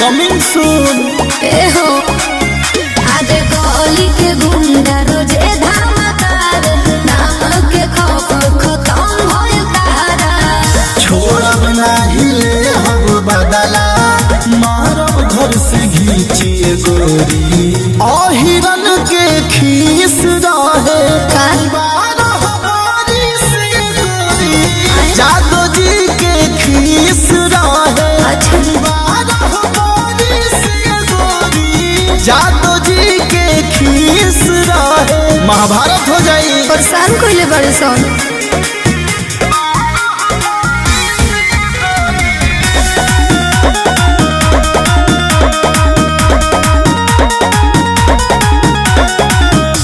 Coming soon. हो आज गली के गुंडा रोजे धमकार नाम के खौफ खत्म होइल तारा। छोड़ब नाही ले हम बदला मारब घर से घींचिए गोरी। हिरन के खीस रहे जादो जी के खीस रहे जादो जी के खीस रहे। महाभारत हो जाई परेशान कोइले बड़े सन।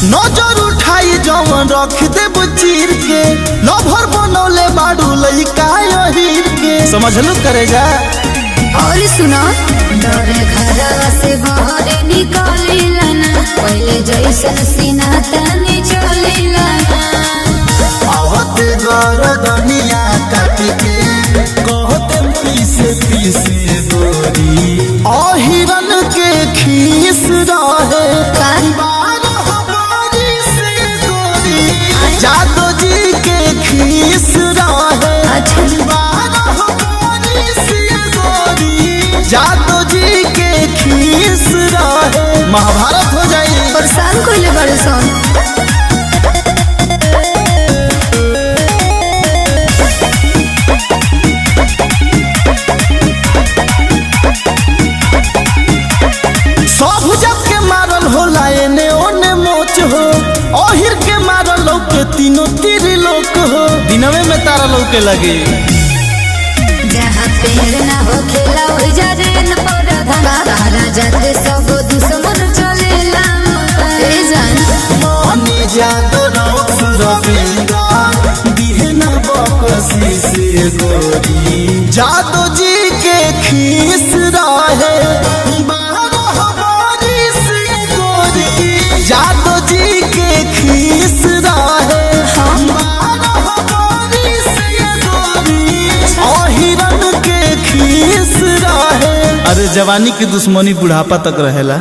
नजर उठाई जवन रख देब चीर के लभर बनौले बाड़ू लइका हीर के। समझलू करेगा और सुनो डरे घर से बाहर निकलिला ना पहले जैसन सीना तनी चलिला ना। आवत गरदनिया काट के कहते पीसे पीसे गोरी। हिरन के खीस रहे जादो जी के खीस रहे जादो जी के खीस रहे। महाभारत हो जाई परेशान कोइले बड़े सन। सब जब के मारल होला एने ओने मोच हो। ओहिर के मारल लौके तीनों तीर लोक हो। दिनवे में तारा लौके लगे जहाँ पेड़ ना हो खेला हो जा रेन पर धना तारा जाते सब दुश्मन चलेला। ए जान मानी जादो रौस रविंदा दिहना बकसी से गोरी। जादो जी के खीस रहे जादो जी के खीस रहे हिरन के खीस रहे। अरे जवानी की दुश्मनी बुढ़ापा तक रहेला।